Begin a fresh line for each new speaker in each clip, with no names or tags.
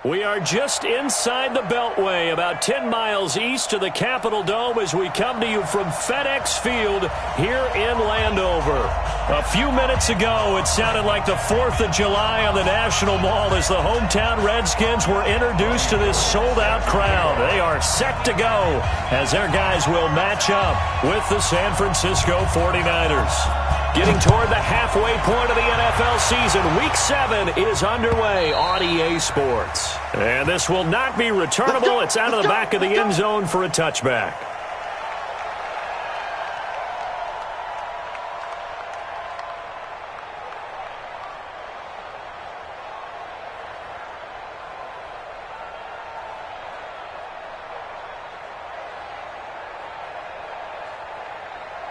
We are just inside the Beltway, about 10 miles east of the Capitol Dome as we come to you from FedEx Field here in Landover. A few minutes ago, it sounded like the 4th of July on the National Mall as the hometown Redskins were introduced to this sold-out crowd. They are set to go as their guys will match up with the San Francisco 49ers. Getting toward the halfway point of the NFL season, Week 7 is underway on EA Sports. And this will not be returnable. It's out of the back of the end zone for a touchback.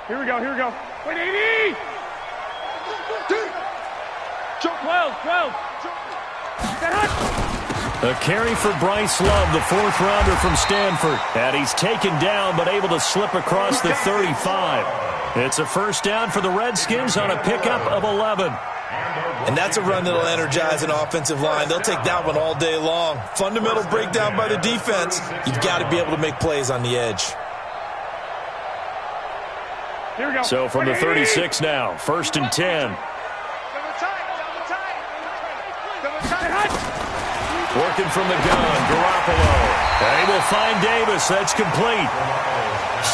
Here we go. Wait, 80! 12.
A carry for Bryce Love, the fourth-rounder from Stanford. And he's taken down but able to slip across the 35. It's a first down for the Redskins on a pickup of 11.
And that's a run that'll energize an offensive line. They'll take that one all day long. Fundamental breakdown by the defense. You've got to be able to make plays on the edge.
Here we go.
So from the 36 now, 1st and 10. Working from the gun, Garoppolo. And he will find Davis. That's complete.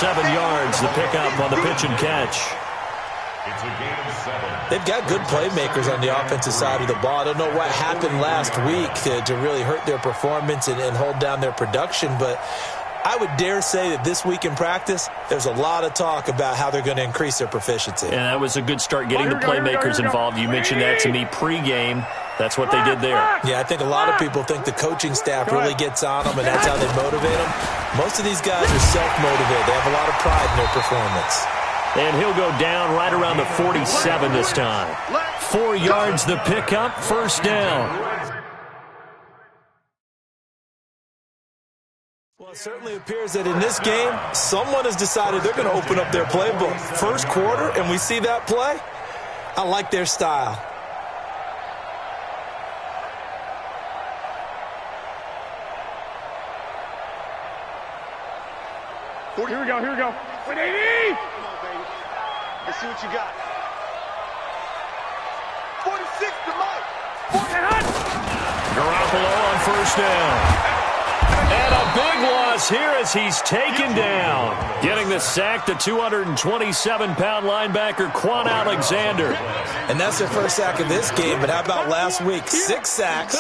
7 yards, the pickup on the pitch and catch.
They've got good playmakers on the offensive side of the ball. I don't know what happened last week to really hurt their performance and hold down their production, but I would dare say that this week in practice, there's a lot of talk about how they're going to increase their proficiency.
And that was a good start getting the playmakers involved. You mentioned that to me pregame. That's what they did there.
Yeah, I think a lot of people think the coaching staff really gets on them, and that's how they motivate them. Most of these guys are self-motivated. They have a lot of pride in their performance.
And he'll go down right around the 47 this time. 4 yards the pickup, first down.
Well, it certainly appears that in this game, someone has decided they're going to open up their playbook. First quarter, and we see that play. I like their style.
Here we go. Wait, 80!
Let's see what you got. 46 to Mike.
Garoppolo on first down. And a big loss here as he's taken down. Getting the sack, the 227-pound linebacker, Quan Alexander.
And that's their first sack of this game, but how about last week? 6 sacks,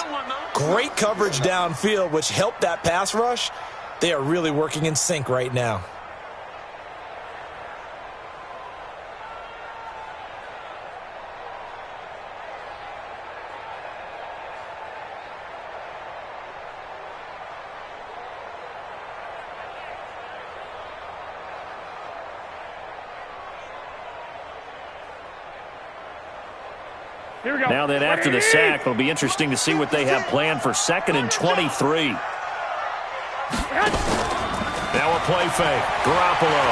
great coverage downfield, which helped that pass rush. They are really working in sync right now.
Now then, after the sack, it'll be interesting to see what they have planned for 2nd and 23. Now a play fake. Garoppolo.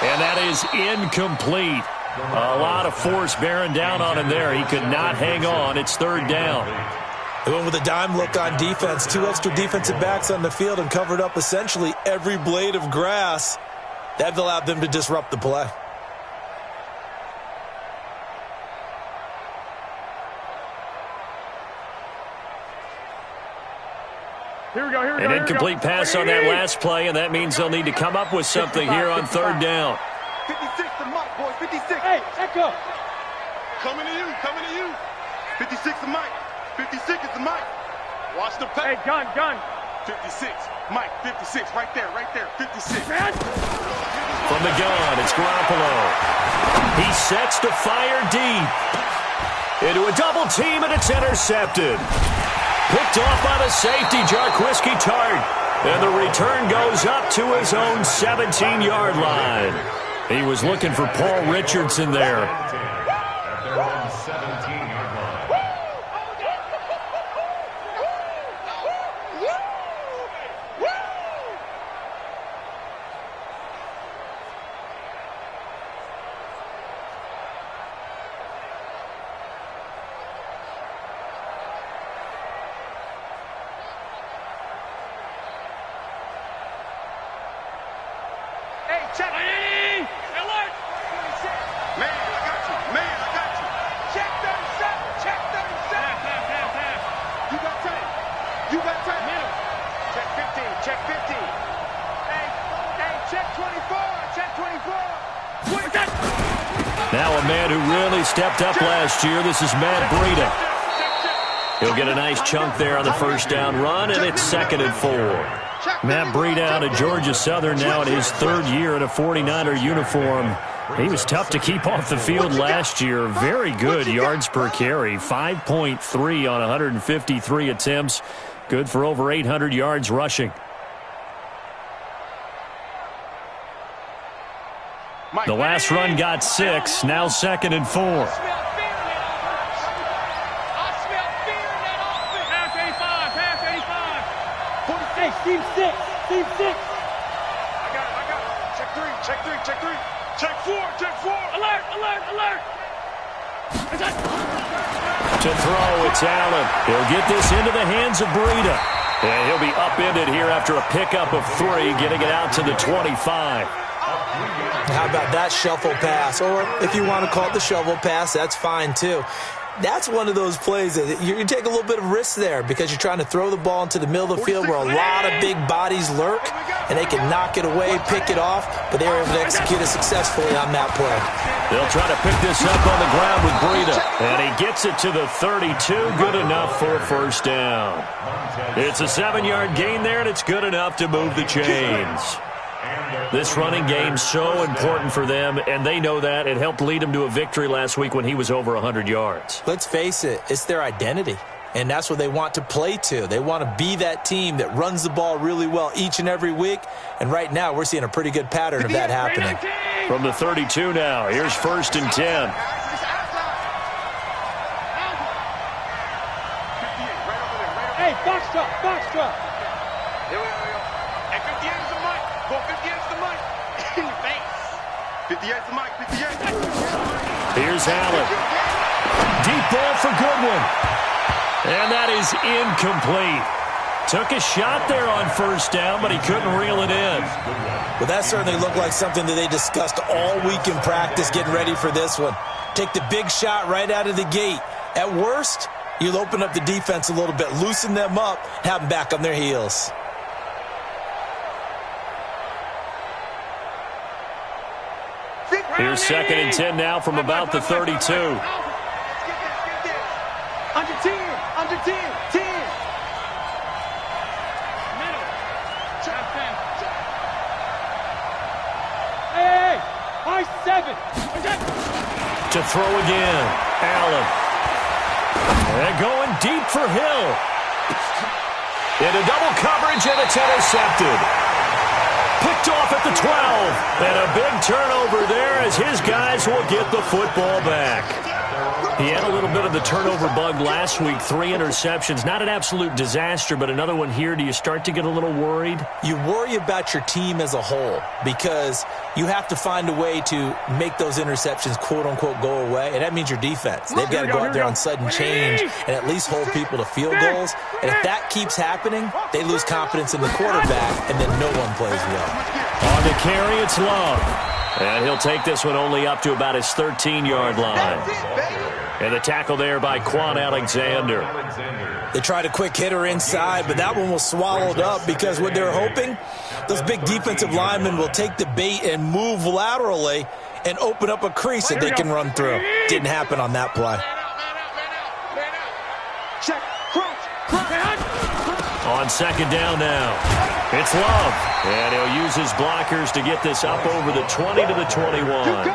And that is incomplete. A lot of force bearing down on him there. He could not hang on. It's 3rd down.
They went with a dime look on defense. 2 extra defensive backs on the field and covered up essentially every blade of grass. That allowed them to disrupt the play.
Here we go.
An incomplete pass on that last play, and that means they'll need to come up with something here on 3rd down.
56 to Mike, boys. 56.
Hey, Echo.
Coming to you. 56 to Mike. 56 is the Mike. Watch the play.
Hey, gun.
56. Mike, 56. Right there. 56.
Man.
From the gun, it's Garoppolo. He sets to fire deep. Into a double team, and it's intercepted. Picked off by the safety, Jarquiski Tart. And the return goes up to his own 17-yard line. He was looking for Paul Richardson there.
Check. Alert.
Man, I got you. Man, I got you.
Check 37. Check 37. Pass.
You got time. You got time.
Middle. Check 15. Check 15. Hey, check 24. Check 24.
Now a man who really stepped up last year. This is Matt Breida. He'll get a nice chunk there on the first down run, and it's 2nd and 4. Matt Breida out of Georgia Southern now in his 3rd year in a 49er uniform. He was tough to keep off the field last year. Very good yards per carry, 5.3 on 153 attempts. Good for over 800 yards rushing. The last run got 6, now 2nd and 4.
Team 6. Team 6. I got it. Check 3. Check 3. Check 3. Check 4. Check 4. Alert.
To throw, it's Allen. He'll get this into the hands of Breida. And he'll be upended here after a pickup of 3, getting it out to the 25.
How about that shuffle pass? Or if you want to call it the shovel pass, that's fine too. That's one of those plays that you take a little bit of risk there because you're trying to throw the ball into the middle of the field where a lot of big bodies lurk, and they can knock it away, pick it off, but they were able to execute it successfully on that play.
They'll try to pick this up on the ground with Breida, and he gets it to the 32. Good enough for a first down. It's a 7-yard gain there, and it's good enough to move the chains. This running game's so important for them, and they know that. It helped lead them to a victory last week when he was over 100 yards.
Let's face it, it's their identity, and that's what they want to play to. They want to be that team that runs the ball really well each and every week, and right now we're seeing a pretty good pattern of that happening.
From the 32 now, here's 1st and 10.
Hey, box truck.
Here we go. Hey, 58 is the mic. 58 is the mic. In your face. 58 is the mic. 58.
Here's Allen. Deep ball for Goodwin. And that is incomplete. Took a shot there on first down, but he couldn't reel it in.
Well, that certainly looked like something that they discussed all week in practice getting ready for this one. Take the big shot right out of the gate. At worst, you'll open up the defense a little bit, loosen them up, have them back on their heels.
Here's 2nd and 10 now from about the 32.
Under 10. Under 10. 10. Middle. Check 10. Hey. High 7.
To throw again. Allen. And going deep for Hill. Into double coverage, and it's intercepted. Picked off at the 12. And a big turnover there as his guys will get the football back. He had a little bit of the turnover bug last week, 3 interceptions. Not an absolute disaster, but another one here. Do you start to get a little worried?
You worry about your team as a whole because you have to find a way to make those interceptions, quote-unquote, go away, and that means your defense. They've got to go out there on sudden change and at least hold people to field goals. And if that keeps happening, they lose confidence in the quarterback, and then no one plays well.
On the carry, it's Love. And he'll take this one only up to about his 13-yard line. And the tackle there by Quan Alexander.
They tried a quick hitter inside, but that one was swallowed up because what they're hoping, those big defensive linemen will take the bait and move laterally and open up a crease that they can run through. Didn't happen on that play.
Check.
On 2nd down now. It's Love. And he'll use his blockers to get this up over the 20 to the 21.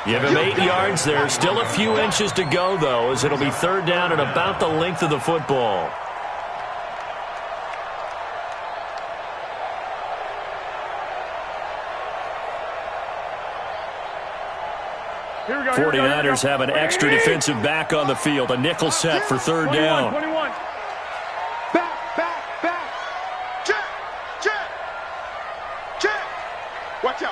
Give him 8 yards there. Still a few inches to go, though, as it'll be 3rd down and about the length of the football.
Here we go.
49ers have an extra defensive back on the field. A nickel set for 3rd down.
21. Back.
Check. Watch out.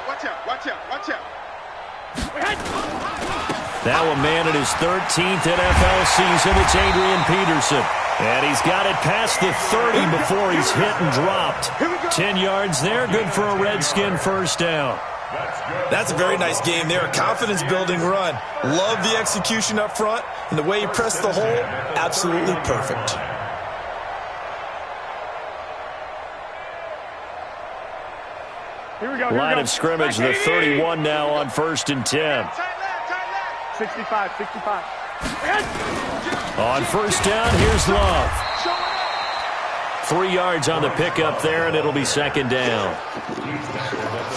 Now a man in his 13th NFL season, it's Adrian Peterson. And he's got it past the 30 before he's hit and dropped. 10 yards there, good for a Redskin first down.
That's a very nice game there. A confidence-building run. Love the execution up front, and the way he pressed the hole, absolutely perfect.
Line of scrimmage, the 31 now on 1st and 10.
65.
On 1st down, here's Love. 3 yards on the pickup there, and it'll be 2nd down.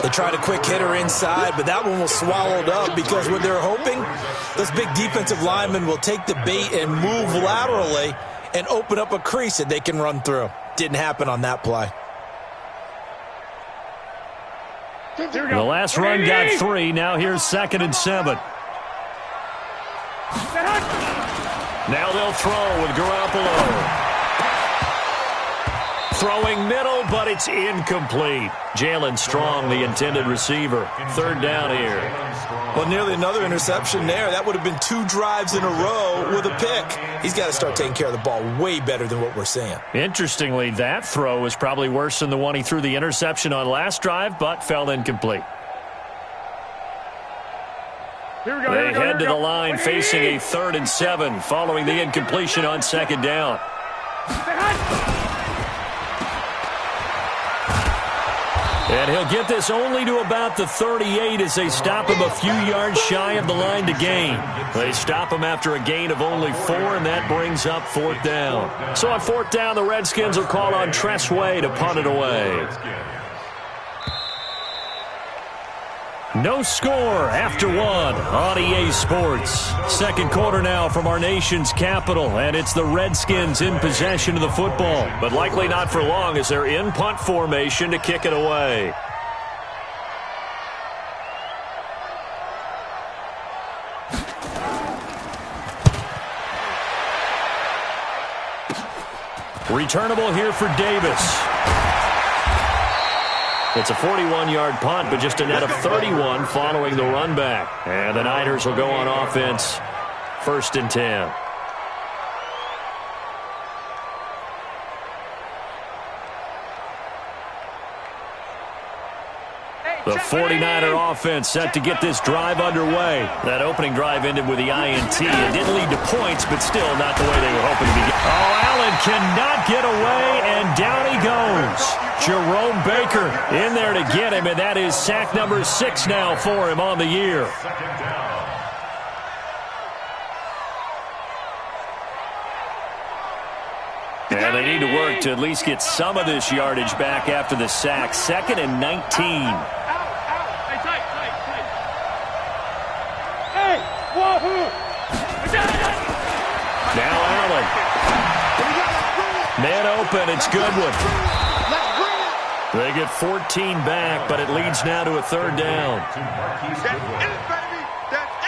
They tried a quick hitter inside, but that one was swallowed up because what they're hoping, those big defensive linemen will take the bait and move laterally and open up a crease that they can run through. Didn't happen on that play.
The last run got 3. Now here's 2nd and 7. Now they'll throw with Garoppolo. Throwing middle, but it's incomplete. Jalen Strong, the intended receiver. 3rd down here.
Well, nearly another interception there. That would have been 2 drives in a row with a pick. He's got to start taking care of the ball way better than what we're seeing.
Interestingly, that throw was probably worse than the one he threw the interception on last drive, but fell incomplete. They head to the line facing a 3rd and 7 following the incompletion on 2nd down. And he'll get this only to about the 38 as they stop him a few yards shy of the line to gain. They stop him after a gain of only 4, and that brings up 4th down. So on 4th down, the Redskins will call on Tress Way to punt it away. No score after 1 on EA Sports. 2nd quarter now from our nation's capital, and it's the Redskins in possession of the football, but likely not for long as they're in punt formation to kick it away. Returnable here for Davis. It's a 41-yard punt, but just a net of 31 following the run back. And the Niners will go on offense, 1st and 10. The 49er offense set to get this drive underway. That opening drive ended with the INT. It didn't lead to points, but still not the way they were hoping to be. Oh, Allen cannot get away, and down he goes. Jerome Baker in there to get him, and that is sack number 6 now for him on the year. And they need to work to at least get some of this yardage back after the sack. 2nd and 19. Now Allen. Man open, it's Goodwin. They get 14 back, but it leads now to a 3rd down.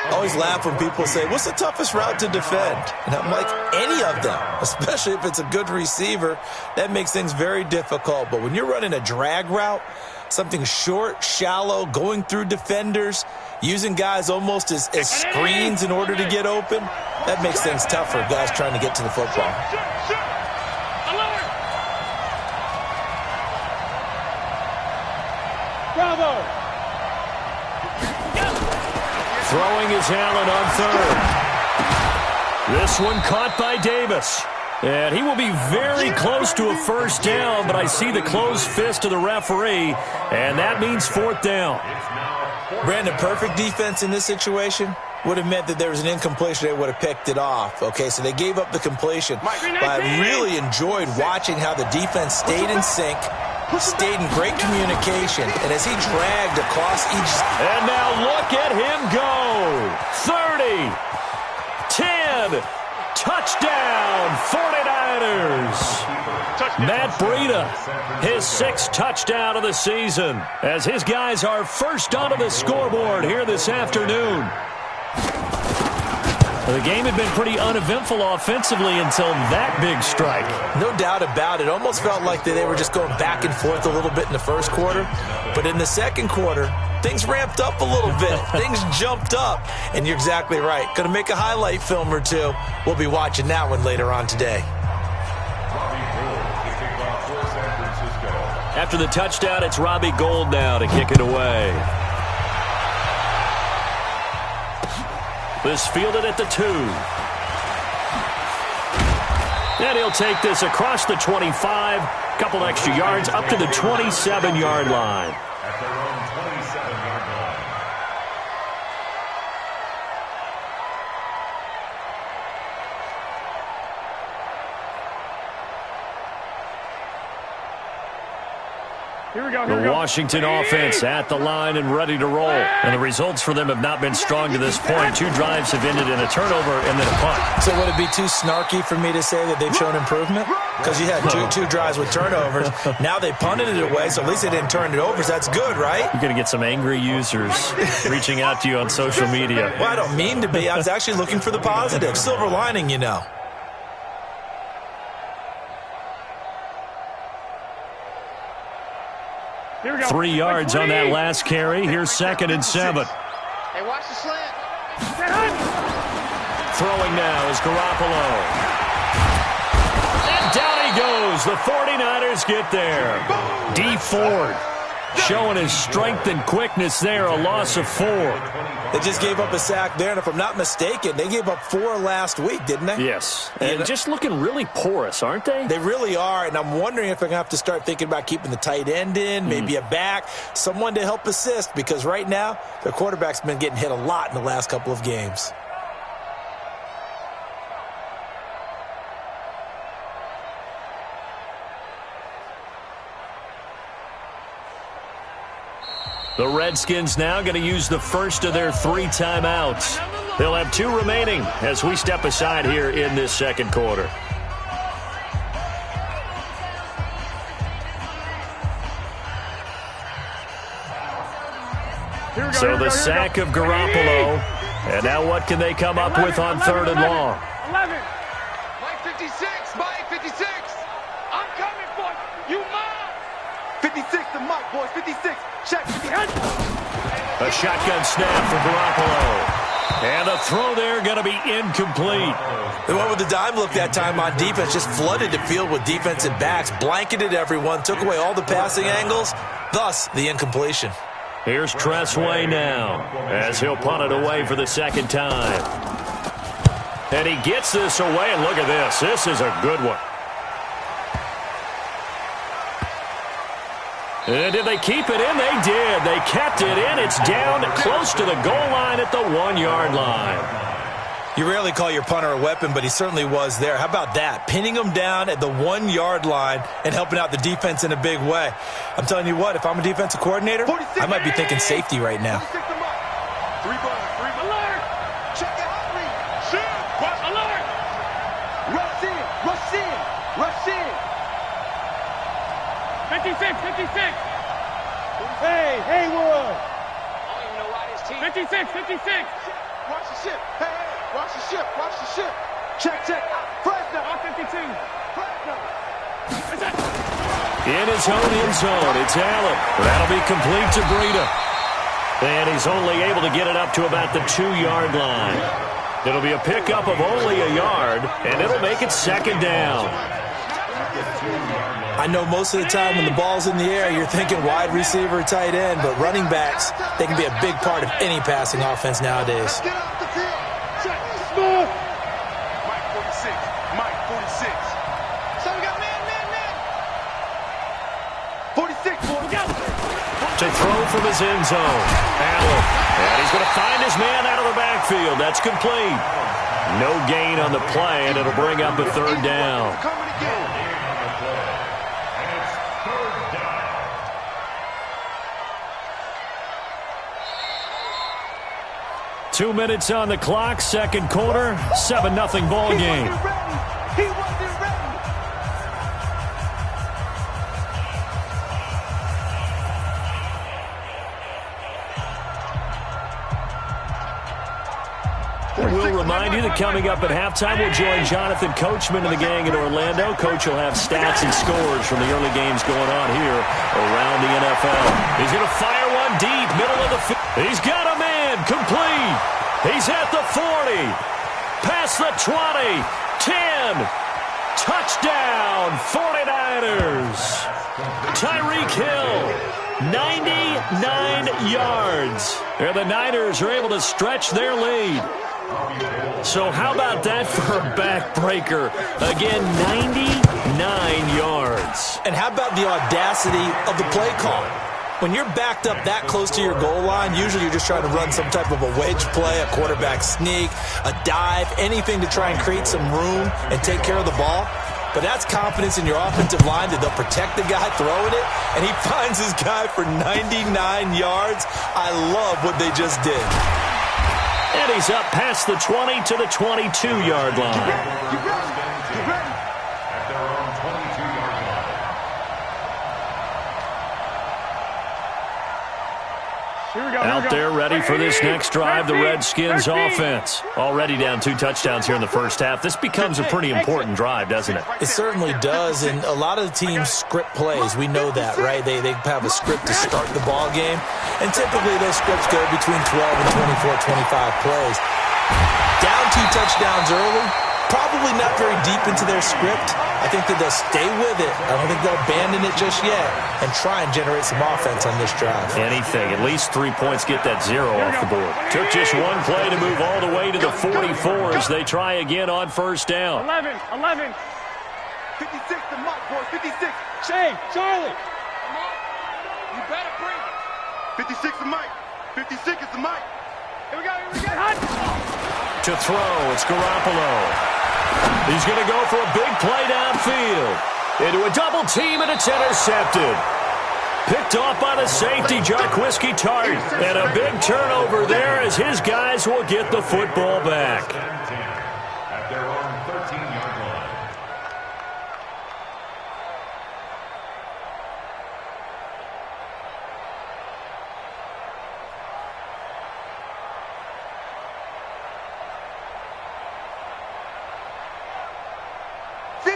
I always laugh when people say, what's the toughest route to defend? And I'm like, any of them, especially if it's a good receiver. That makes things very difficult. But when you're running a drag route, something short, shallow, going through defenders, using guys almost as screens in order to get open, that makes things tough for guys trying to get to the football.
Bravo!
Throwing is Allen on 3rd. This one caught by Davis. And he will be very close to a 1st down, but I see the closed fist of the referee, and that means 4th down.
Brandon, perfect defense in this situation would have meant that there was an incompletion. They would have picked it off. Okay, so they gave up the completion. But I really enjoyed watching how the defense stayed in sync, stayed in great communication, and as he dragged across each...
And now look at him go. 30, 10, touchdown, 49ers. Matt Breida, his 6th touchdown of the season, as his guys are first onto the scoreboard here this afternoon. The game had been pretty uneventful offensively until that big strike.
No doubt about it. Almost felt like they were just going back and forth a little bit in the 1st quarter. But in the 2nd quarter, things ramped up a little bit. Things jumped up. And you're exactly right. Going to make a highlight film or two. We'll be watching that one later on today.
After the touchdown, it's Robbie Gould now to kick it away. This fielded at the 2. And he'll take this across the 25. Couple extra yards up to the 27-yard line.
At their own 27-yard line.
The Washington offense at the line and ready to roll. And the results for them have not been strong to this point. 2 drives have ended in a turnover and then a punt.
So would it be too snarky for me to say that they've shown improvement? Because you had two drives with turnovers. Now they punted it away, so at least they didn't turn it over, so that's good, right?
You're going to get some angry users reaching out to you on social media.
Well, I don't mean to be. I was actually looking for the positive. Silver lining, you know.
3 yards on that last carry. Here's 2nd and 7.
Hey, watch the slant.
Throwing now is Garoppolo. And down he goes. The 49ers get there. D. Ford showing his strength and quickness there. A loss of 4.
They just gave up a sack there, and if I'm not mistaken, they gave up 4 last week, didn't they?
Yes. And just looking really porous, aren't they?
They really are, and I'm wondering if they're going to have to start thinking about keeping the tight end in, maybe a back, someone to help assist, because right now, their quarterback's been getting hit a lot in the last couple of games.
The Redskins now going to use the first of their 3 timeouts. They'll have 2 remaining as we step aside here in this second quarter. So the sack of Garoppolo. And now what can they come up with on 3rd and long?
11.
Mike 56, Mike 56. I'm coming for you, Mike. 56 to Mike, boys, 56. Check.
A shotgun snap for Garoppolo. And the throw there going to be incomplete.
They went with the dime look that time on defense, just flooded the field with defensive backs, blanketed everyone, took away all the passing angles, thus the incompletion.
Here's Tressway now as he'll punt it away for the 2nd time. And he gets this away, and look at this. This is a good one. And did they keep it in? They did. They kept it in. It's down close to the goal line at the 1-yard line.
You rarely call your punter a weapon, but he certainly was there. How about that? Pinning him down at the 1-yard line and helping out the defense in a big way. I'm telling you what, if I'm a defensive coordinator, I might be thinking safety right now.
3 alert. Check it out, shoot. Alert. Rush in.
56. Hey, Haywood.
I don't even know why this team.
56.
Watch the ship. Hey, watch the ship. Check. Fresno.
52.
Fresno.
In his own end zone, it's Allen. That'll be complete to Breida. And he's only able to get it up to about the 2-yard line. It'll be a pickup of only a yard, and it'll make it 2nd down.
I know most of the time when the ball's in the air, you're thinking wide receiver, tight end, but running backs, they can be a big part of any passing offense nowadays.
Get off the field. Check. Smooth. Mike 46. So we got man. 46, boy.
To throw from his end zone. Allen. And he's going to find his man out of the backfield. That's complete. No gain on the play, and it'll bring up a 3rd down.
Coming again.
2 minutes on the clock, 2nd quarter, 7-0 ball game.
He wasn't ready.
We'll remind you that coming up at halftime, we'll join Jonathan Coachman and the gang in Orlando. Coach will have stats and scores from the early games going on here around the NFL. He's going to fire one deep, middle of the field. He's got a man, complete. He's at the 40, past the 20, 10. Touchdown, 49ers. Tyreek Hill, 99 yards. And the Niners are able to stretch their lead. So how about that for a backbreaker? Again, 99 yards.
And how about the audacity of the play call? When you're backed up that close to your goal line, usually you're just trying to run some type of a wedge play, a quarterback sneak, a dive, anything to try and create some room and take care of the ball. But that's confidence in your offensive line that they'll protect the guy throwing it, and he finds his guy for 99 yards. I love what they just did.
And he's up past the 20 to the 22-yard line.
You ready?
At their own 22-yard line.
Out there ready for this next drive, the Redskins offense. Already down 2 touchdowns here in the first half. This becomes a pretty important drive, doesn't it?
It certainly does, and a lot of the teams script plays. We know that, right? They have a script to start the ball game, and typically those scripts go between 12 and 24, 25 plays. Down 2 touchdowns early, probably not very deep into their script. I think that they'll stay with it. I don't think they'll abandon it just yet and try and generate some offense on this drive.
Anything. At least 3 points, get that 0 off the board. Took just one play to move all the way to the 44 as they try again on first down.
11.
56 to Mike, boy. 56.
Shane, Charlie.
You better bring it. 56 to Mike. 56 is the Mike.
Here we go.
To throw, it's Garoppolo. He's going to go for a big play downfield. Into a double team, and it's intercepted. Picked off by the safety, Jarquiski Tart. And a big turnover there as his guys will get the football back.
At their own 13-yard line.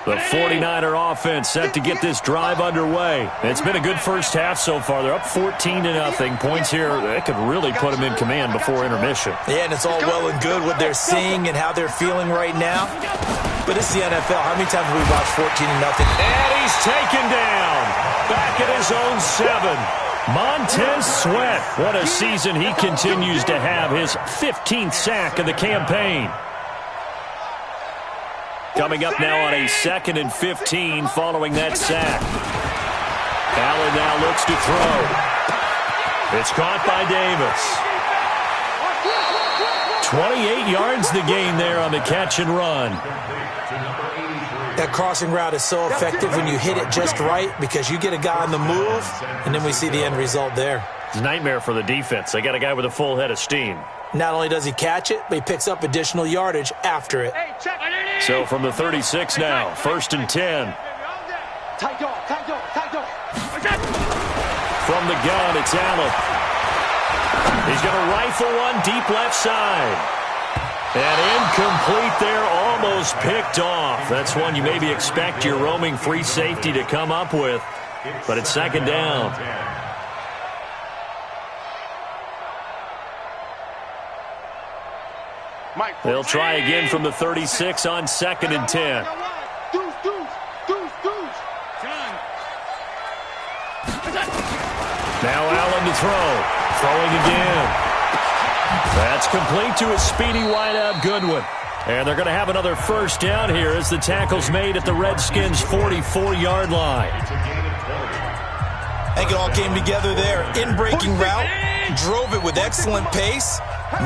The 49er offense set to get this drive underway. It's been a good first half so far. They're up 14-0. Points here, that could really put them in command before intermission.
Yeah, and it's all well and good what they're seeing and how they're feeling right now. But it's the NFL. How many times have we watched 14-0?
And he's taken down. Back at his own 7. Montez Sweat. What a season he continues to have. His 15th sack of the campaign. Coming up now on a 2nd and 15 following that sack. Allen now looks to throw. It's caught by Davis. 28 yards the gain there on the catch and run.
That crossing route is so effective when you hit it just right because you get a guy on the move, and then we see the end result there.
It's a nightmare for the defense. They got a guy with a full head of steam.
Not only does he catch it, but he picks up additional yardage after it.
So from the 36 now, 1st and 10.
Tight dog.
From the gun, it's Allen. He's going to rifle one deep left side. And incomplete there, almost picked off. That's one you maybe expect your roaming free safety to come up with. But it's 2nd down. They'll try again from the 36 on 2nd and 10. Now Allen to throw. Throwing again. That's complete to a speedy wideout Goodwin. And they're going to have another first down here as the tackle's made at the Redskins' 44-yard line.
I think it all came together there. In-breaking route, drove it with excellent pace.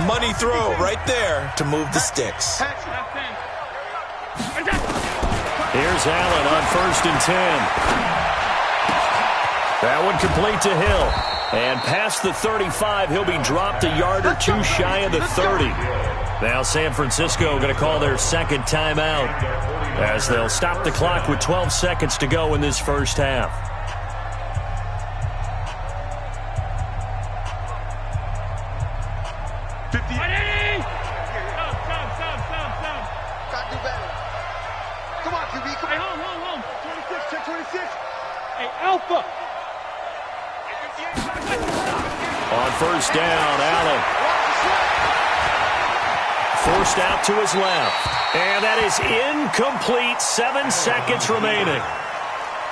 Money throw right there to move the sticks.
Here's Allen on 1st and 10. That one complete to Hill. And past the 35, he'll be dropped a yard or 2 shy of the 30. Now San Francisco going to call their 2nd timeout as they'll stop the clock with 12 seconds to go in this first half. On first down, Allen. Forced out to his left. And that is incomplete. 7 seconds remaining.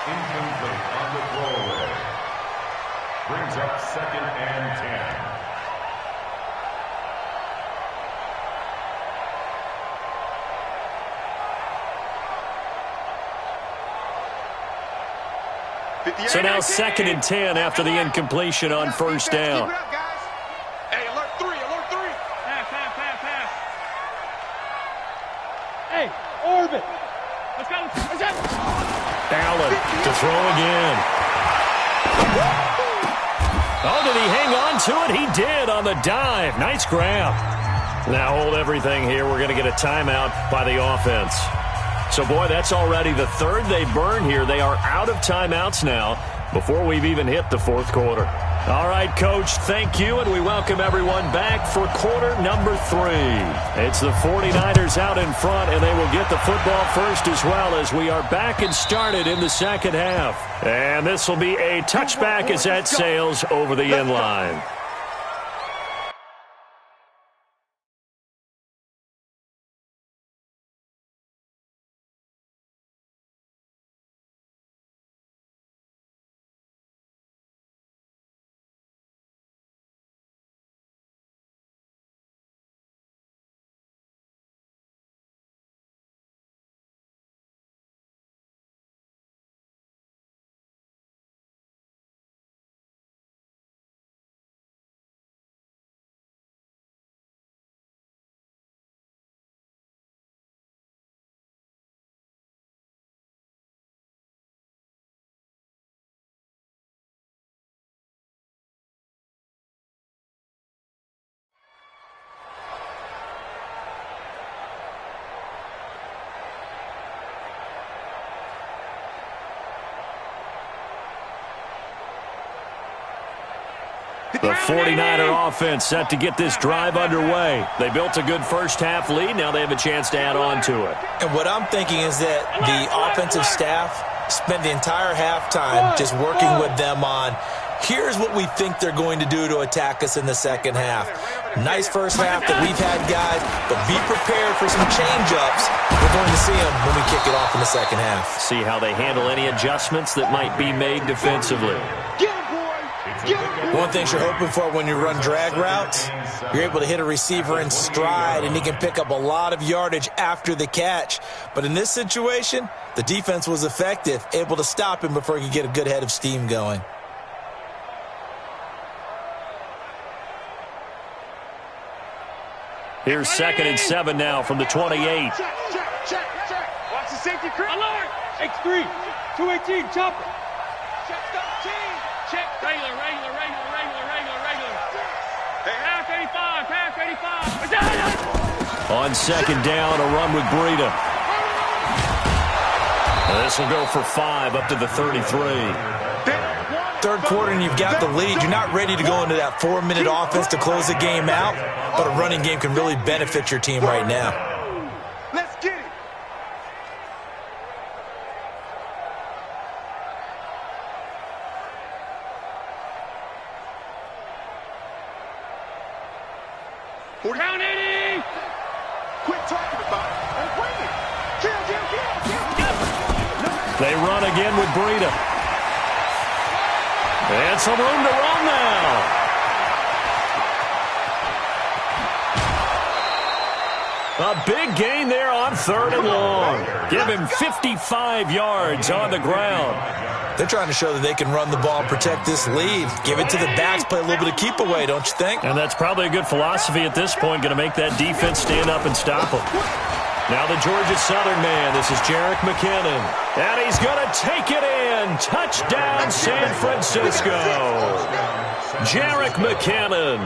Incomplete on the throwaway. Brings up 2nd and 10.
So now 2nd and 10 after the incompletion on first down.
Hey, alert 3, alert 3. Pass.
Hey, orbit.
Let's go. Let's go.
Allen to throw again. Oh, did he hang on to it? He did on the dive. Nice grab. Now hold everything here. We're going to get a timeout by the offense. So, boy, that's already the third they burn here. They are out of timeouts now before we've even hit the fourth quarter. All right, Coach, thank you, and we welcome everyone back for quarter number 3. It's the 49ers out in front, and they will get the football first as well as we are back and started in the second half. And this will be a touchback as that sails over the end line. The 49er offense set to get this drive underway. They built a good first-half lead. Now they have a chance to add on to it.
And what I'm thinking is that the offensive staff spent the entire halftime just working with them on, here's what we think they're going to do to attack us in the second half. Nice first half that we've had, guys, but be prepared for some change-ups. We're going to see them when we kick it off in the second half.
See how they handle any adjustments that might be made defensively.
One thing you're hoping for when you run drag routes, you're able to hit a receiver in stride, and he can pick up a lot of yardage after the catch. But in this situation, the defense was effective, able to stop him before he could get a good head of steam going.
Here's 2nd and 7 now from the 28.
Check. Watch the safety crew. Alert.
X3, 218, chopper.
Check 13. Check. Regular. Pass 85.
On 2nd down, a run with Breida. This will go for 5 up to the 33.
Third quarter and you've got the lead. You're not ready to go into that 4-minute offense to close the game out, but a running game can really benefit your team right now.
Let's get it. Down 80. Quit talking about it and bring it. Kill.
They run again with Breida. And some room to run now. A big gain there on 3rd and long. Give him 55 yards on the ground.
They're trying to show that they can run the ball and protect this lead. Give it to the backs, play a little bit of keep away, don't you think?
And that's probably a good philosophy at this point, going to make that defense stand up and stop them. Now the Georgia Southern man, this is Jerick McKinnon. And he's going to take it in. Touchdown, San Francisco. Jerick McKinnon,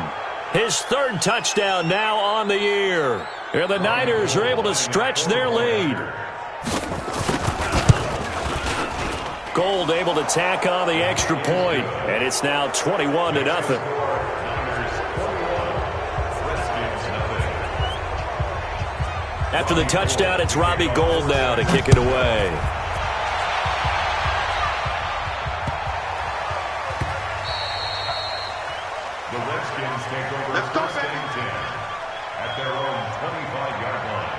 his 3rd touchdown now on the year. And the Niners are able to stretch their lead. Gold able to tack on the extra point, and it's now 21-0. After the touchdown, it's Robbie Gould now to kick it away.
The Redskins take over first and 10 at their own 25-yard line.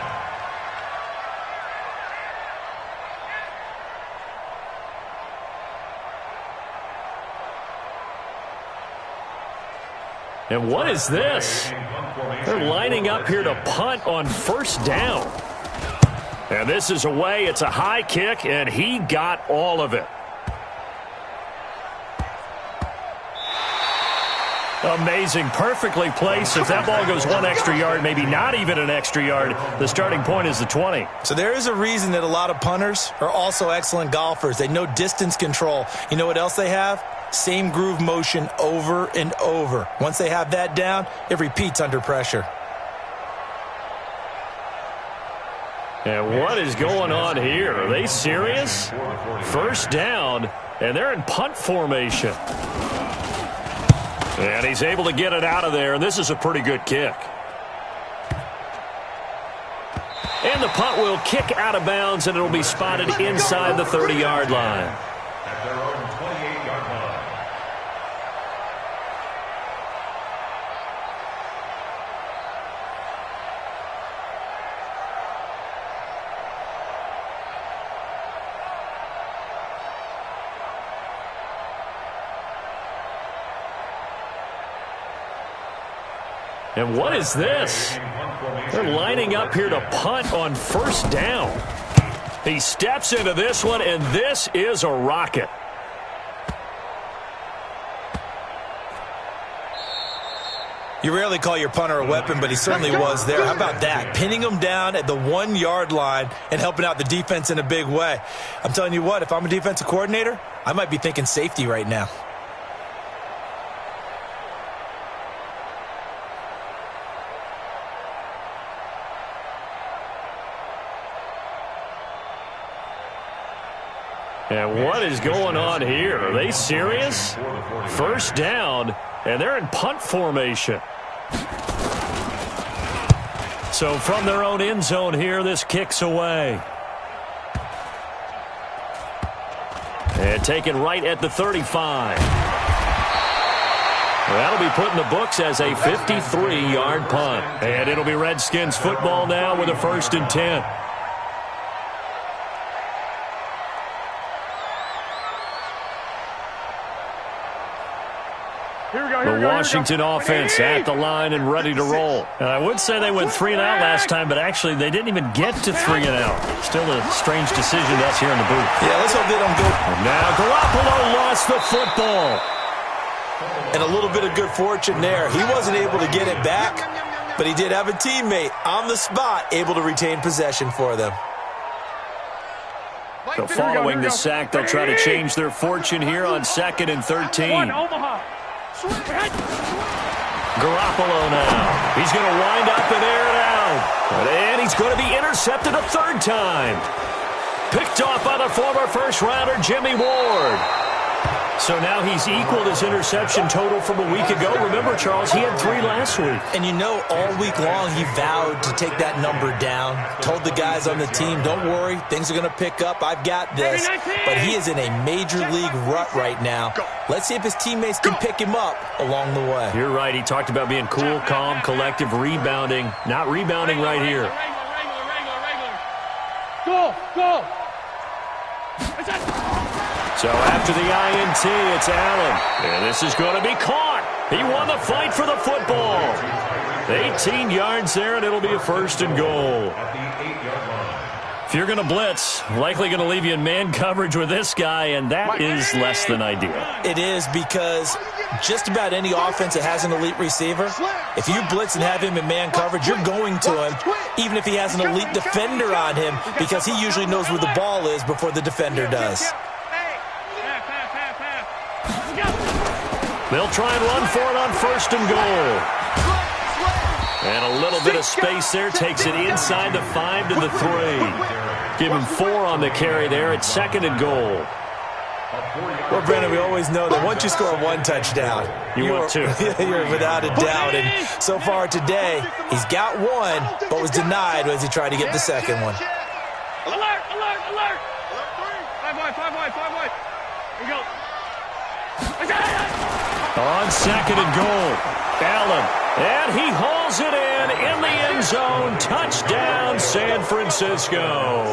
And what is this? They're lining up here to punt on first down. And this is away. It's a high kick, and he got all of it. Amazing. Perfectly placed. If that ball goes one extra yard, maybe not even an extra yard, the starting point is the 20.
So there is a reason that a lot of punters are also excellent golfers. They know distance control. You know what else they have? Same groove motion over and over. Once they have that down, it repeats under pressure.
And what is going on here? Are they serious? First down, and they're in punt formation. And he's able to get it out of there, and this is a pretty good kick. And the punt will kick out of bounds, and it'll be spotted inside the 30-yard line.
At their own 28-yard line.
And what is this? They're lining up here to punt on first down. He steps into this one, and this is a rocket.
You rarely call your punter a weapon, but he certainly was there. How about that? Pinning him down at the 1-yard line and helping out the defense in a big way. I'm telling you what, if I'm a defensive coordinator, I might be thinking safety right now.
And what is going on here? Are they serious? First down, and they're in punt formation. So from their own end zone here, this kicks away. And taken right at the 35. That'll be put in the books as a 53-yard punt. And it'll be Redskins football now with a 1st and 10. The Washington offense at the line and ready to roll. And I would say they went 3 and out last time, but actually they didn't even get to 3 and out. Still a strange decision to us here in the booth.
Yeah, let's hope they don't go.
And now Garoppolo lost the football.
And a little bit of good fortune there. He wasn't able to get it back, but he did have a teammate on the spot able to retain possession for them.
So following the sack, they'll try to change their fortune here on 2nd and 13. Garoppolo now. He's going to wind up and air it out. And he's going to be intercepted a 3rd time. Picked off by the former first-rounder Jimmy Ward. So now he's equaled his interception total from a week ago. Remember, Charles, he had 3 last week.
And you know, all week long he vowed to take that number down. Told the guys on the team, don't worry, things are going to pick up. I've got this. But he is in a major league rut right now. Let's see if his teammates can pick him up along the way.
You're right. He talked about being cool, calm, collective, rebounding. Not rebounding right here.
Go!
So after the INT, it's Allen. And this is going to be caught. He won the fight for the football. 18 yards there, and it'll be a 1st and goal. If you're going to blitz, likely going to leave you in man coverage with this guy, and that is less than ideal.
It is, because just about any offense that has an elite receiver, if you blitz and have him in man coverage, you're going to him, even if he has an elite defender on him, because he usually knows where the ball is before the defender does.
They'll try and run for it on 1st and goal. And a little bit of space there takes it inside the 5 to the 3. Give him 4 on the carry there at 2nd and goal.
Well, Brandon, we always know that once you score 1 touchdown,
you're
without a doubt. And so far today, he's got 1, but was denied as he tried to get the 2nd one.
Alert! 5 wide. Here we go.
On 2nd and goal, Allen, and he hauls it in the end zone. Touchdown, San Francisco.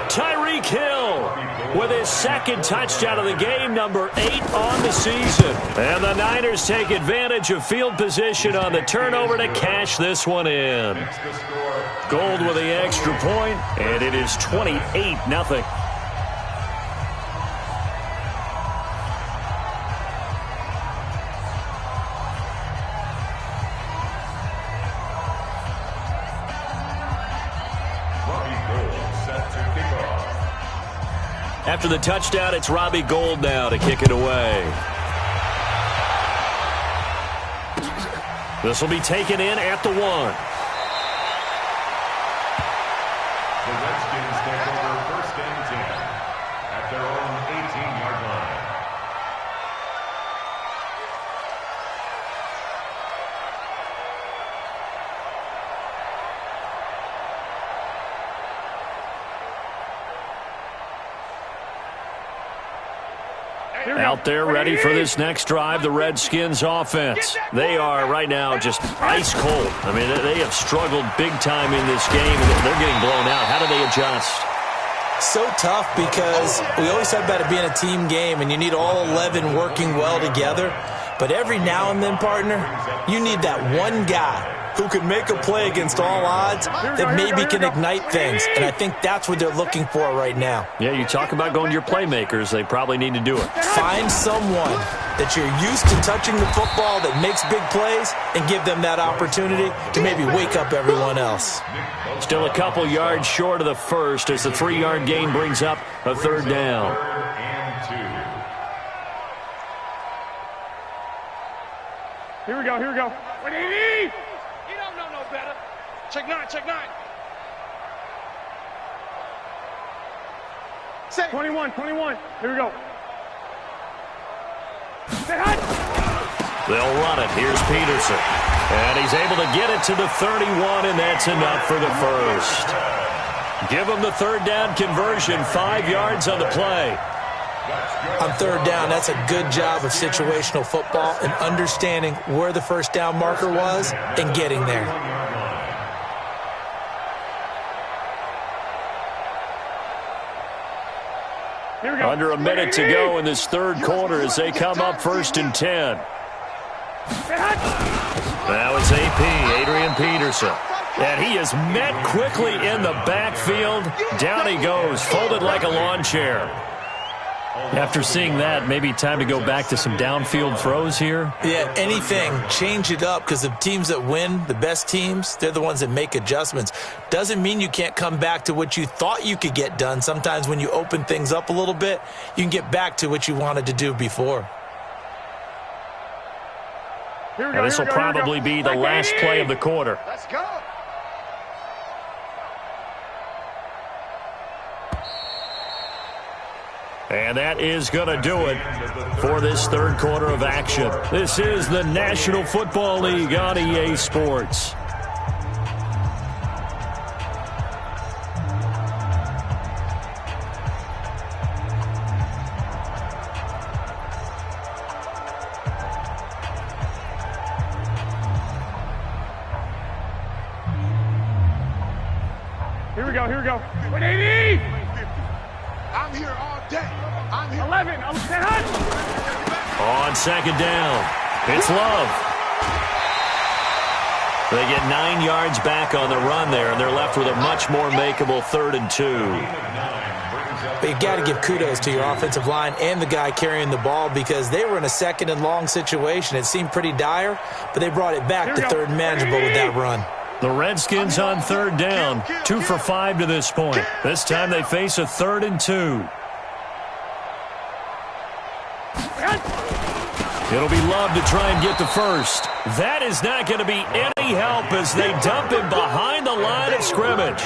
Tyreek Hill with his 2nd touchdown of the game, number 8 on the season. And the Niners take advantage of field position on the turnover to cash this one in. Gold with the extra point, and it is 28-0. After the touchdown, it's Robbie Gould now to kick it away. This will be taken in at the 1.
The Redskins take over 1st and 10 at their own 18-yard line.
Out there ready for this next drive, the Redskins offense. They are right now just ice cold. I mean, they have struggled big time in this game, and they're getting blown out. How do they adjust?
So tough because we always talk about it being a team game, and you need all 11 working well together. But every now and then, partner, you need that one guy who can make a play against all odds that maybe can ignite things. And I think that's what they're looking for right now.
Yeah, you talk about going to your playmakers. They probably need to do it.
Find someone that you're used to touching the football that makes big plays and give them that opportunity to maybe wake up everyone else.
Still a couple yards short of the first as the 3-yard gain brings up a 3rd down.
Here we go, here we go. What do you need? You don't know no better. Check 9, check 9. Say 21, 21. Here we go. Say hot.
They'll run it. Here's Peterson. And he's able to get it to the 31, and that's enough for the first. Give him the 3rd down conversion, 5 yards on the play.
On 3rd down, that's a good job of situational football and understanding where the 1st down marker was and getting there.
Under a minute to go in this 3rd quarter as they come up 1st and 10. Now it's AP, Adrian Peterson. And he is met quickly in the backfield. Down he goes, folded like a lawn chair. After seeing that, maybe time to go back to some downfield throws here.
Yeah, anything. Change it up because the teams that win, the best teams, they're the ones that make adjustments. Doesn't mean you can't come back to what you thought you could get done. Sometimes when you open things up a little bit, you can get back to what you wanted to do before.
Now this will probably be the last play of the quarter.
Let's go.
And that is going to do it for this 3rd quarter of action. This is the National Football League on EA Sports.
Here we go, here we go. 180!
I'm here all day. I'm here.
11. I'm hot.
On 2nd down, it's Love. They get 9 yards back on the run there, and they're left with a much more makeable 3rd and 2.
But you've got to give kudos to your offensive line and the guy carrying the ball because they were in a 2nd and long situation. It seemed pretty dire, but they brought it back to 3rd and manageable with that run.
The Redskins on 3rd down, 2 for 5 to this point. This time they face a 3rd and 2. It'll be Love to try and get the first. That is not going to be any help as they dump him behind the line of scrimmage.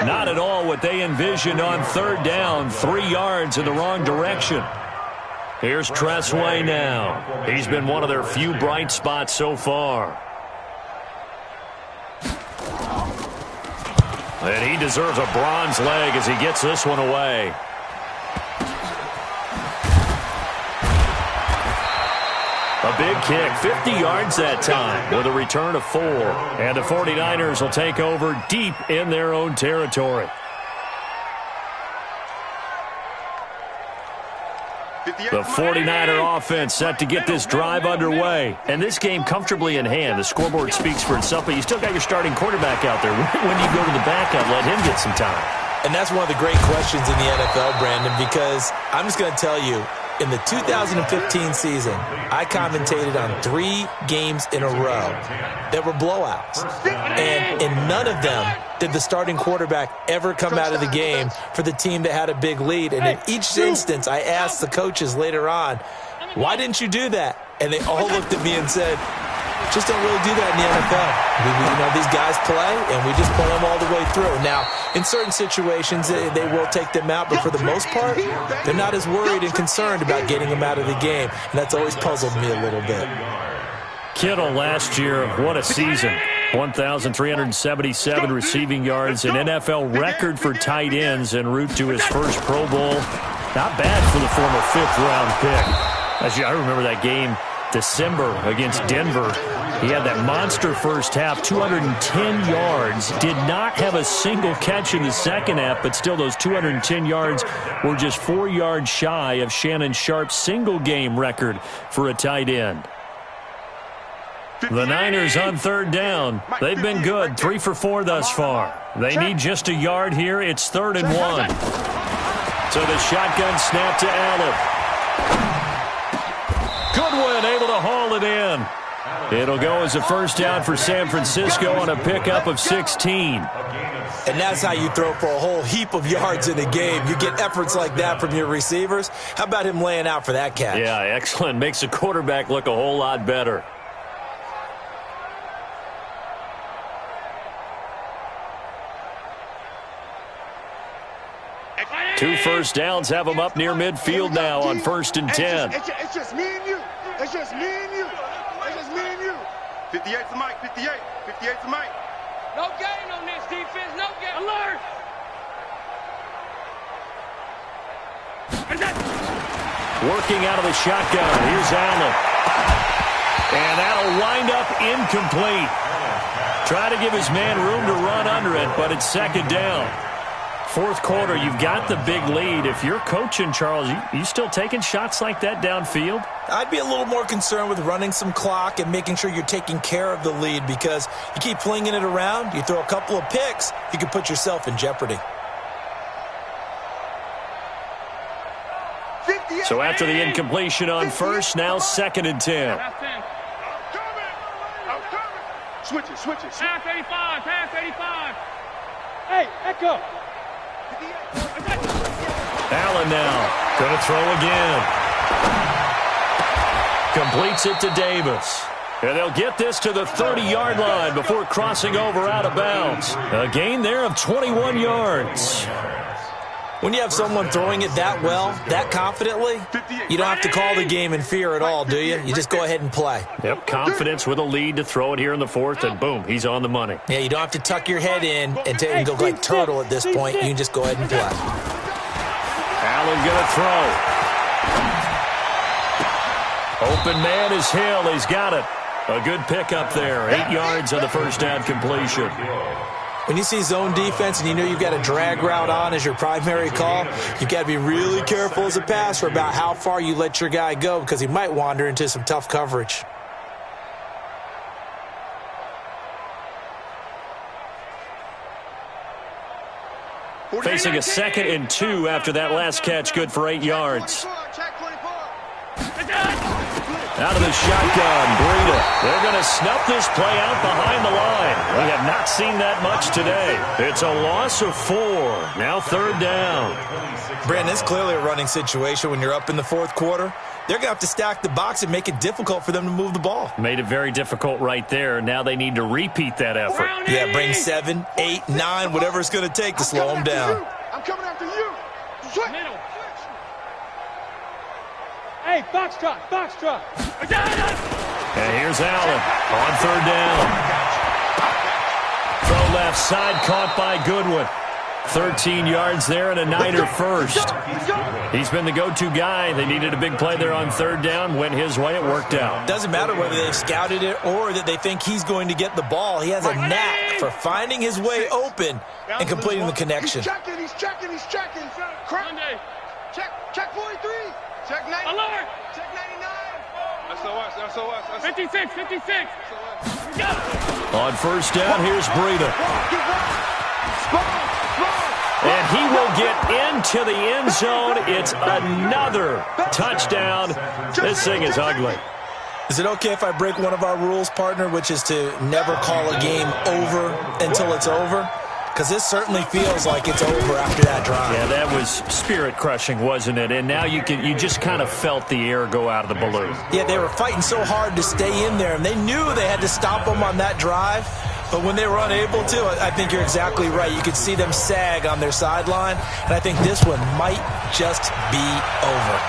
Not at all what they envisioned on 3rd down, 3 yards in the wrong direction. Here's Tressway now. He's been one of their few bright spots so far. And he deserves a bronze leg as he gets this one away. A big kick, 50 yards that time with a return of 4. And the 49ers will take over deep in their own territory. The 49er offense set to get this drive underway. And this game comfortably in hand. The scoreboard speaks for itself, but you still got your starting quarterback out there. When do you go to the backup, let him get some time?
And that's one of the great questions in the NFL, Brandon, because I'm just going to tell you, In the 2015 season, I commentated on 3 games in a row that were blowouts. And in none of them did the starting quarterback ever come out of the game for the team that had a big lead. And in each instance, I asked the coaches later on, why didn't you do that? And they all looked at me and said, just don't really do that in the NFL. These guys play, and we just play them all the way through. Now, in certain situations, they will take them out, but for the most part, they're not as worried and concerned about getting them out of the game, and that's always puzzled me a little bit.
Kittle last year, what a season. 1,377 receiving yards, an NFL record for tight ends en route to his first Pro Bowl. Not bad for the former 5th-round pick. I remember that game December against Denver. He had that monster first half, 210 yards. Did not have a single catch in the second half, but still those 210 yards were just 4 yards shy of Shannon Sharp's single-game record for a tight end. The Niners on 3rd down. They've been good, 3 for 4 thus far. They need just a yard here. It's 3rd and 1. So the shotgun snap to Allen. Goodwin able to haul it in. It'll go as a first down for San Francisco on a pickup of 16.
And that's how you throw for a whole heap of yards in a game. You get efforts like that from your receivers. How about him laying out for that catch?
Yeah, excellent. Makes the quarterback look a whole lot better. Two first downs have them up near midfield now on 1st and 10.
It's just me and you. It's just me and you. It's just me and you. 58 to Mike. 58. 58 to Mike.
No gain on this defense. No gain. Alert.
Working out of the shotgun. Here's Allen. And that'll wind up incomplete. Try to give his man room to run under it, but it's 2nd down. 4th quarter, you've got the big lead. If you're coaching, Charles, you still taking shots like that downfield?
I'd be a little more concerned with running some clock and making sure you're taking care of the lead, because you keep flinging it around, you throw a couple of picks, you can put yourself in jeopardy.
So after the incompletion on 1st, now 2nd and 10.
Switch it.
Pass 85. Pass 85. Hey, Echo.
Allen now going to throw again. Completes it to Davis. And they'll get this to the 30-yard line before crossing over out of bounds. A gain there of 21 yards.
When you have someone throwing it that well, that confidently, you don't have to call the game in fear at all, do you? You just go ahead and play.
Yep, confidence with a lead to throw it here in the 4th, and boom, he's on the money.
Yeah, you don't have to tuck your head in and go like turtle at this point. You can just go ahead and play.
Allen going to throw. Open man is Hill. He's got it. A good pickup there. 8 yards on the first down completion.
When you see zone defense and you know you've got a drag route on as your primary call, you've got to be really careful as a passer about how far you let your guy go, because he might wander into some tough coverage.
Facing a 2nd and 2 after that last catch, good for 8 yards. Out of the shotgun, Breida. They're going to snuff this play out behind the line. We have not seen that much today. It's a loss of 4. Now 3rd down.
Brandon, it's clearly a running situation when you're up in the 4th quarter. They're going to have to stack the box and make it difficult for them to move the ball.
Made it very difficult right there. Now they need to repeat that effort.
Yeah, bring 7, 8, 9, whatever it's going to take to slow them down.
I'm coming after you.
Middle. Hey, box truck.
And here's Allen on 3rd down. Throw left side, caught by Goodwin. 13 yards there and a Niner first. He's been the go-to guy. They needed a big play there on 3rd down. Went his way. It worked out.
Doesn't matter whether they've scouted it or that they think he's going to get the ball. He has a knack for finding his way open and completing the connection.
He's checking. Check 43. Check 90.
Alert.
Check 99. SOS.
56.
On 1st down, here's Breida. And he will get into the end zone. It's another touchdown. This thing is ugly.
Is it okay if I break one of our rules, partner, which is to never call a game over until it's over? Because this certainly feels like it's over after that drive.
Yeah, that was spirit-crushing, wasn't it? And now you just kind of felt the air go out of the balloon.
Yeah, they were fighting so hard to stay in there, and they knew they had to stop them on that drive. But when they were unable to, I think you're exactly right. You could see them sag on their sideline, and I think this one might just be over.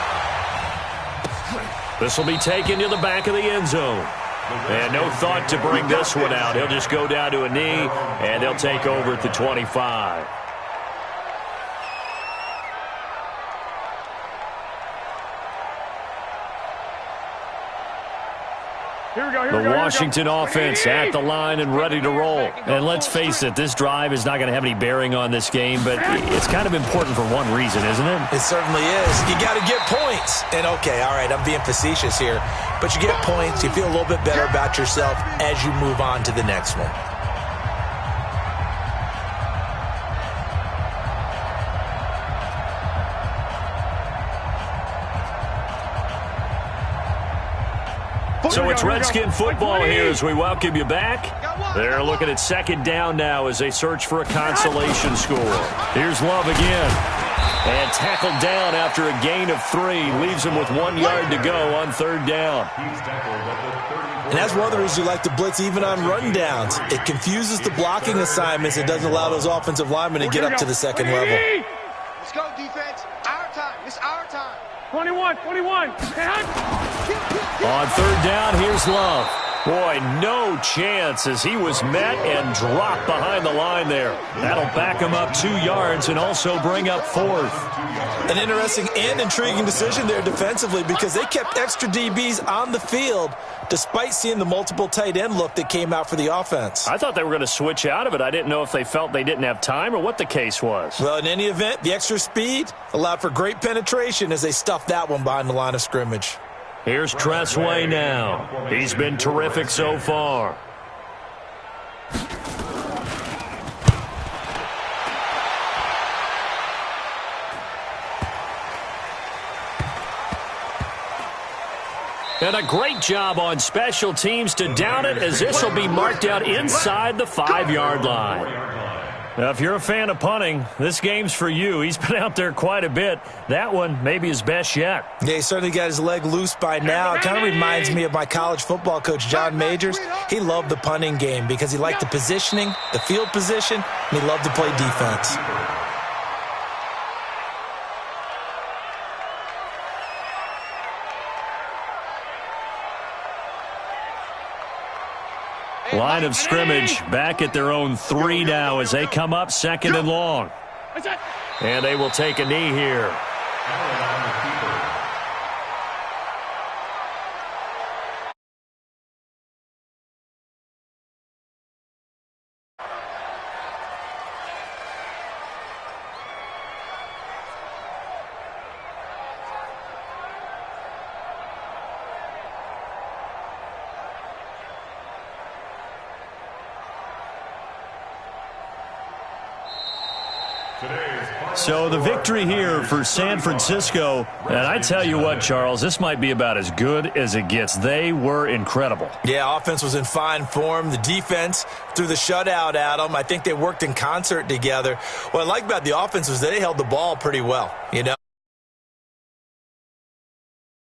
This will be taken to the back of the end zone. And no thought to bring this one out. He'll just go down to a knee, and they'll take over at the 25. The Washington offense at the line and ready to roll. And let's face it, this drive is not going to have any bearing on this game, but it's kind of important for one reason, isn't it?
It certainly is. You got to get points. And, okay, all right, I'm being facetious here. But you get points, you feel a little bit better about yourself as you move on to the next one.
So it's Redskin football here as we welcome you back. They're looking at second down now as they search for a consolation score. Here's Love again. And tackled down after a gain of 3. Leaves him with 1 yard to go on third down.
And that's one of the reasons you like to blitz even on rundowns. It confuses the blocking assignments. It doesn't allow those offensive linemen to get up to the second level.
Let's go, defense. Our time. It's our time.
21.
On third down, here's Love. Boy, no chance as he was met and dropped behind the line there. That'll back him up 2 yards and also bring up fourth.
An interesting and intriguing decision there defensively because they kept extra DBs on the field despite seeing the multiple tight end look that came out for the offense.
I thought they were going to switch out of it. I didn't know if they felt they didn't have time or what the case was.
Well, in any event, the extra speed allowed for great penetration as they stuffed that one behind the line of scrimmage.
Here's Tressway now. He's been terrific so far. And a great job on special teams to down it as this will be marked out inside the 5-yard line. Now, if you're a fan of punting, this game's for you. He's been out there quite a bit. That one maybe his best yet.
Yeah, he certainly got his leg loose by now. It kind of reminds me of my college football coach, John Majors. He loved the punting game because he liked the positioning, the field position, and he loved to play defense.
Line of scrimmage back at their own 3 now as they come up second and long. And they will take a knee here. So the victory here for San Francisco, and I tell you what, Charles, this might be about as good as it gets. They were incredible.
Yeah, offense was in fine form. The defense threw the shutout at them. I think they worked in concert together. What I like about the offense was they held the ball pretty well, you know.